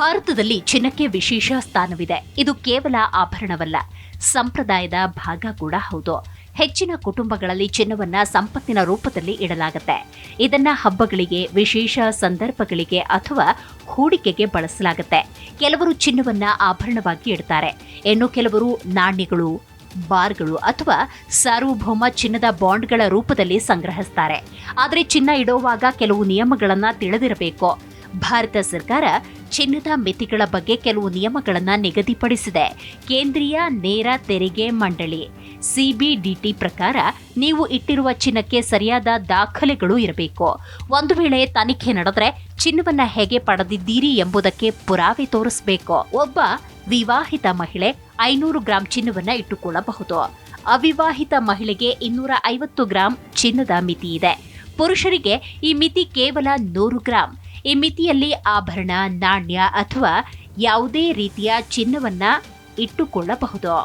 ಭಾರತದಲ್ಲಿ ಚಿನ್ನಕ್ಕೆ ವಿಶೇಷ ಸ್ಥಾನವಿದೆ. ಇದು ಕೇವಲ ಆಭರಣವಲ್ಲ, ಸಂಪ್ರದಾಯದ ಭಾಗ ಕೂಡ ಹೌದು. ಹೆಚ್ಚಿನ ಕುಟುಂಬಗಳಲ್ಲಿ ಚಿನ್ನವನ್ನ ಸಂಪತ್ತಿನ ರೂಪದಲ್ಲಿ ಇಡಲಾಗುತ್ತೆ. ಇದನ್ನ ಹಬ್ಬಗಳಿಗೆ, ವಿಶೇಷ ಸಂದರ್ಭಗಳಿಗೆ ಅಥವಾ ಹೂಡಿಕೆಗೆ ಬಳಸಲಾಗುತ್ತೆ. ಕೆಲವರು ಚಿನ್ನವನ್ನ ಆಭರಣವಾಗಿ ಇಡ್ತಾರೆ, ಇನ್ನು ಕೆಲವರು ನಾಣ್ಯಗಳು, ಬಾರ್ಗಳು ಅಥವಾ ಸಾರ್ವಭೌಮ ಚಿನ್ನದ ಬಾಂಡ್ಗಳ ರೂಪದಲ್ಲಿ ಸಂಗ್ರಹಿಸ್ತಾರೆ. ಆದರೆ ಚಿನ್ನ ಇಡುವಾಗ ಕೆಲವು ನಿಯಮಗಳನ್ನ ತಿಳಿದಿರಬೇಕು. ಭಾರತ ಸರ್ಕಾರ ಚಿನ್ನದ ಮಿತಿಗಳ ಬಗ್ಗೆ ಕೆಲವು ನಿಯಮಗಳನ್ನು ನಿಗದಿಪಡಿಸಿದೆ. ಕೇಂದ್ರೀಯ ನೇರ ತೆರಿಗೆ ಮಂಡಳಿ ಸಿಬಿಡಿಟಿ ಪ್ರಕಾರ ನೀವು ಇಟ್ಟಿರುವ ಚಿನ್ನಕ್ಕೆ ಸರಿಯಾದ ದಾಖಲೆಗಳು ಇರಬೇಕು. ಒಂದು ವೇಳೆ ತನಿಖೆ ನಡೆದರೆ ಚಿನ್ನವನ್ನ ಹೇಗೆ ಪಡೆದಿದ್ದೀರಿ ಎಂಬುದಕ್ಕೆ ಪುರಾವೆ ತೋರಿಸಬೇಕು. ಒಬ್ಬ ವಿವಾಹಿತ ಮಹಿಳೆ 500 ಗ್ರಾಂ ಚಿನ್ನವನ್ನ ಇಟ್ಟುಕೊಳ್ಳಬಹುದು. ಅವಿವಾಹಿತ ಮಹಿಳೆಗೆ 250 ಗ್ರಾಂ ಚಿನ್ನದ ಮಿತಿ ಇದೆ. ಪುರುಷರಿಗೆ ಈ ಮಿತಿ ಕೇವಲ 100 ಗ್ರಾಂ. ಈ ಮಿತಿಯಲ್ಲಿ ಆಭರಣ, ನಾಣ್ಯ ಅಥವಾ ಯಾವುದೇ ರೀತಿಯ ಚಿನ್ನವನ್ನ ಇಟ್ಟುಕೊಳ್ಳಬಹುದು.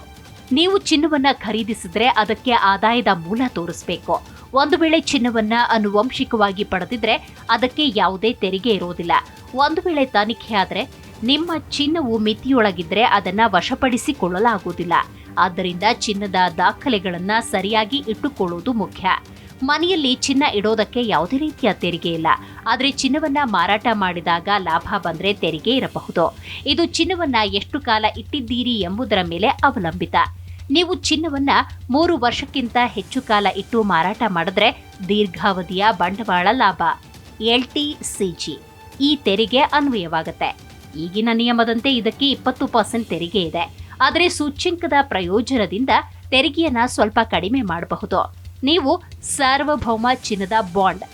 ನೀವು ಚಿನ್ನವನ್ನ ಖರೀದಿಸಿದ್ರೆ ಅದಕ್ಕೆ ಆದಾಯದ ಮೂಲ ತೋರಿಸಬೇಕು. ಒಂದು ವೇಳೆ ಚಿನ್ನವನ್ನ ಆನುವಂಶಿಕವಾಗಿ ಪಡೆದಿದ್ರೆ ಅದಕ್ಕೆ ಯಾವುದೇ ತೆರಿಗೆ ಇರೋದಿಲ್ಲ. ಒಂದು ವೇಳೆ ತನಿಖೆ ಆದರೆ ನಿಮ್ಮ ಚಿನ್ನವು ಮಿತಿಯೊಳಗಿದ್ರೆ ಅದನ್ನ ವಶಪಡಿಸಿಕೊಳ್ಳಲಾಗುವುದಿಲ್ಲ. ಆದ್ದರಿಂದ ಚಿನ್ನದ ದಾಖಲೆಗಳನ್ನ ಸರಿಯಾಗಿ ಇಟ್ಟುಕೊಳ್ಳುವುದು ಮುಖ್ಯ. ಮನೆಯಲ್ಲಿ ಚಿನ್ನ ಇಡೋದಕ್ಕೆ ಯಾವುದೇ ರೀತಿಯ ತೆರಿಗೆ ಇಲ್ಲ. ಆದರೆ ಚಿನ್ನವನ್ನ ಮಾರಾಟ ಮಾಡಿದಾಗ ಲಾಭ ಬಂದ್ರೆ ತೆರಿಗೆ ಇರಬಹುದು. ಇದು ಚಿನ್ನವನ್ನ ಎಷ್ಟು ಕಾಲ ಇಟ್ಟಿದ್ದೀರಿ ಎಂಬುದರ ಮೇಲೆ ಅವಲಂಬಿತ. ನೀವು ಚಿನ್ನವನ್ನ 3 ವರ್ಷಕ್ಕಿಂತ ಹೆಚ್ಚು ಕಾಲ ಇಟ್ಟು ಮಾರಾಟ ಮಾಡಿದ್ರೆ ದೀರ್ಘಾವಧಿಯ ಬಂಡವಾಳ ಲಾಭ LTCG ಈ ತೆರಿಗೆ ಅನ್ವಯವಾಗುತ್ತೆ. ಈಗಿನ ನಿಯಮದಂತೆ ಇದಕ್ಕೆ 20% ತೆರಿಗೆ ಇದೆ. ಆದರೆ ಸೂಚ್ಯಂಕದ ಪ್ರಯೋಜನದಿಂದ ತೆರಿಗೆಯನ್ನ ಸ್ವಲ್ಪ ಕಡಿಮೆ ಮಾಡಬಹುದು. ನೀವು ಸಾರ್ವಭೌಮ ಚಿನ್ನದ ಬಾಂಡ್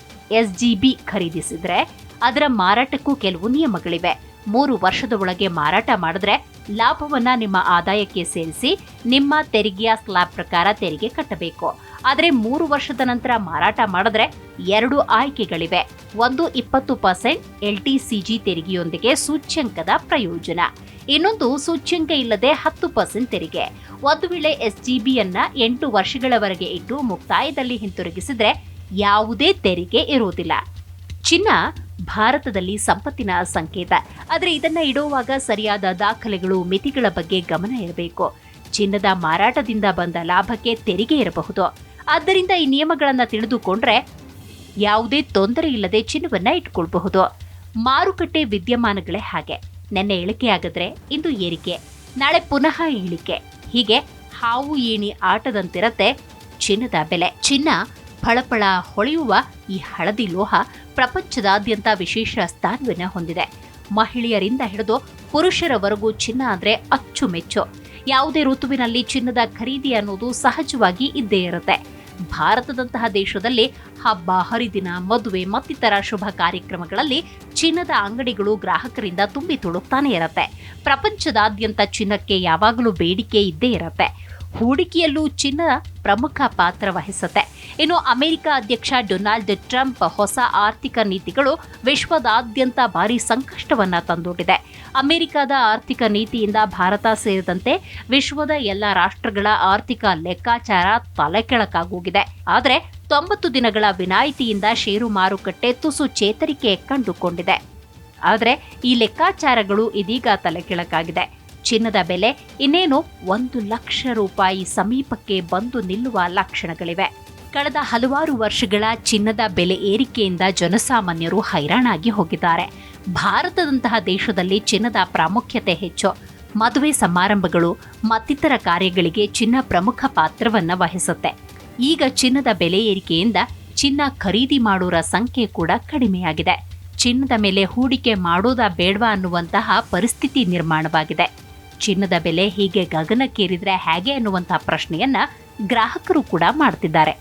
SGB ಖರೀದಿಸಿದ್ರೆ ಅದರ ಮಾರಾಟಕ್ಕೂ ಕೆಲವು ನಿಯಮಗಳಿವೆ. 3 ವರ್ಷದ ಒಳಗೆ ಮಾರಾಟ ಮಾಡಿದ್ರೆ ಲಾಭವನ್ನ ನಿಮ್ಮ ಆದಾಯಕ್ಕೆ ಸೇರಿಸಿ ನಿಮ್ಮ ತೆರಿಗೆಯ ಸ್ಲ್ಯಾಬ್ ಪ್ರಕಾರ ತೆರಿಗೆ ಕಟ್ಟಬೇಕು. ಆದರೆ 3 ವರ್ಷದ ನಂತರ ಮಾರಾಟ ಮಾಡಿದ್ರೆ 2 ಆಯ್ಕೆಗಳಿವೆ. ಒಂದು 20% LTCG ತೆರಿಗೆಯೊಂದಿಗೆ ಸೂಚ್ಯಂಕದ ಪ್ರಯೋಜನ, ಇನ್ನೊಂದು ಸೂಚ್ಯಂಕ ಇಲ್ಲದೆ 10% ತೆರಿಗೆ. ಒಂದು ವೇಳೆ SGBಯನ್ನ 8 ವರ್ಷಗಳವರೆಗೆ ಇಟ್ಟು ಮುಕ್ತಾಯದಲ್ಲಿ ಹಿಂತಿರುಗಿಸಿದ್ರೆ ಯಾವುದೇ ತೆರಿಗೆ ಇರುವುದಿಲ್ಲ. ಚಿನ್ನ ಭಾರತದಲ್ಲಿ ಸಂಪತ್ತಿನ ಸಂಕೇತ. ಆದರೆ ಇದನ್ನ ಇಡುವಾಗ ಸರಿಯಾದ ದಾಖಲೆಗಳು, ಮಿತಿಗಳ ಬಗ್ಗೆ ಗಮನ ಇರಬೇಕು. ಚಿನ್ನದ ಮಾರಾಟದಿಂದ ಬಂದ ಲಾಭಕ್ಕೆ ತೆರಿಗೆ ಇರಬಹುದು. ಆದ್ದರಿಂದ ಈ ನಿಯಮಗಳನ್ನು ತಿಳಿದುಕೊಂಡ್ರೆ ಯಾವುದೇ ತೊಂದರೆ ಇಲ್ಲದೆ ಚಿನ್ನವನ್ನ ಇಟ್ಕೊಳ್ಬಹುದು. ಮಾರುಕಟ್ಟೆ ವಿದ್ಯಮಾನಗಳೇ ಹಾಗೆ. ನೆನ್ನೆ ಇಳಿಕೆಯಾಗಿದ್ರೆ ಇಂದು ಏರಿಕೆ, ನಾಳೆ ಪುನಃ ಇಳಿಕೆ. ಹೀಗೆ ಹಾವು ಏಣಿ ಆಟದಂತಿರತ್ತೆ ಚಿನ್ನದ ಬೆಲೆ. ಚಿನ್ನ ಫಳಫಳ ಹೊಳೆಯುವ ಈ ಹಳದಿ ಲೋಹ ಪ್ರಪಂಚದಾದ್ಯಂತ ವಿಶೇಷ ಸ್ಥಾನವನ್ನು ಹೊಂದಿದೆ. ಮಹಿಳೆಯರಿಂದ ಹಿಡಿದು ಪುರುಷರವರೆಗೂ ಚಿನ್ನ ಅಂದ್ರೆ ಅಚ್ಚುಮೆಚ್ಚು. ಯಾವುದೇ ಋತುವಿನಲ್ಲಿ ಚಿನ್ನದ ಖರೀದಿ ಅನ್ನೋದು ಸಹಜವಾಗಿ ಇದ್ದೇ ಇರುತ್ತೆ. ಭಾರತದಂತಹ ದೇಶದಲ್ಲಿ ಹಬ್ಬ, ಹರಿದಿನ, ಮದುವೆ ಮತ್ತಿತರ ಶುಭ ಕಾರ್ಯಕ್ರಮಗಳಲ್ಲಿ ಚಿನ್ನದ ಅಂಗಡಿಗಳು ಗ್ರಾಹಕರಿಂದ ತುಂಬಿ ತುಳುಕ್ತಾನೆ ಇರುತ್ತೆ. ಪ್ರಪಂಚದಾದ್ಯಂತ ಚಿನ್ನಕ್ಕೆ ಯಾವಾಗಲೂ ಬೇಡಿಕೆ ಇದ್ದೇ ಇರುತ್ತೆ. ಹೂಡಿಕೆಯಲ್ಲೂ ಚಿನ್ನ ಪ್ರಮುಖ ಪಾತ್ರ ವಹಿಸುತ್ತೆ. ಇನ್ನು ಅಮೆರಿಕ ಅಧ್ಯಕ್ಷ ಡೊನಾಲ್ಡ್ ಟ್ರಂಪ್ ಹೊಸ ಆರ್ಥಿಕ ನೀತಿಗಳು ವಿಶ್ವದಾದ್ಯಂತ ಭಾರಿ ಸಂಕಷ್ಟವನ್ನ ತಂದೊಡ್ಡಿದೆ. ಅಮೆರಿಕದ ಆರ್ಥಿಕ ನೀತಿಯಿಂದ ಭಾರತ ಸೇರಿದಂತೆ ವಿಶ್ವದ ಎಲ್ಲ ರಾಷ್ಟ್ರಗಳ ಆರ್ಥಿಕ ಲೆಕ್ಕಾಚಾರ ತಲೆಕೆಳಕಾಗೋಗಿದೆ. ಆದರೆ 90 ದಿನಗಳ ವಿನಾಯಿತಿಯಿಂದ ಷೇರು ಮಾರುಕಟ್ಟೆ ತುಸು ಚೇತರಿಕೆ ಕಂಡುಕೊಂಡಿದೆ. ಆದರೆ ಈ ಲೆಕ್ಕಾಚಾರಗಳು ಇದೀಗ ತಲೆಕೆಳಕಾಗಿದೆ. ಚಿನ್ನದ ಬೆಲೆ ಇನ್ನೇನು 1 ಲಕ್ಷ ರೂಪಾಯಿ ಸಮೀಪಕ್ಕೆ ಬಂದು ನಿಲ್ಲುವ ಲಕ್ಷಣಗಳಿವೆ. ಕಳೆದ ಹಲವಾರು ವರ್ಷಗಳ ಚಿನ್ನದ ಬೆಲೆ ಏರಿಕೆಯಿಂದ ಜನಸಾಮಾನ್ಯರು ಹೈರಾಣಾಗಿ ಹೋಗಿದ್ದಾರೆ. ಭಾರತದಂತಹ ದೇಶದಲ್ಲಿ ಚಿನ್ನದ ಪ್ರಾಮುಖ್ಯತೆ ಹೆಚ್ಚು. ಮದುವೆ ಸಮಾರಂಭಗಳು ಮತ್ತಿತರ ಕಾರ್ಯಗಳಿಗೆ ಚಿನ್ನ ಪ್ರಮುಖ ಪಾತ್ರವನ್ನು ವಹಿಸುತ್ತೆ. ಈಗ ಚಿನ್ನದ ಬೆಲೆ ಏರಿಕೆಯಿಂದ ಚಿನ್ನ ಖರೀದಿ ಮಾಡೋರ ಸಂಖ್ಯೆ ಕೂಡ ಕಡಿಮೆಯಾಗಿದೆ. ಚಿನ್ನದ ಮೇಲೆ ಹೂಡಿಕೆ ಮಾಡೋದಾ ಬೇಡವಾ ಅನ್ನುವಂತಹ ಪರಿಸ್ಥಿತಿ ನಿರ್ಮಾಣವಾಗಿದೆ. ಚಿನ್ನದ ಬೆಲೆ ಹೀಗೆ ಗಗನಕ್ಕೇರಿದ್ರೆ ಹೇಗೆ ಅನ್ನುವಂತಹ ಪ್ರಶ್ನೆಯನ್ನ ಗ್ರಾಹಕರು ಕೂಡ ಮಾಡ್ತಿದ್ದಾರೆ.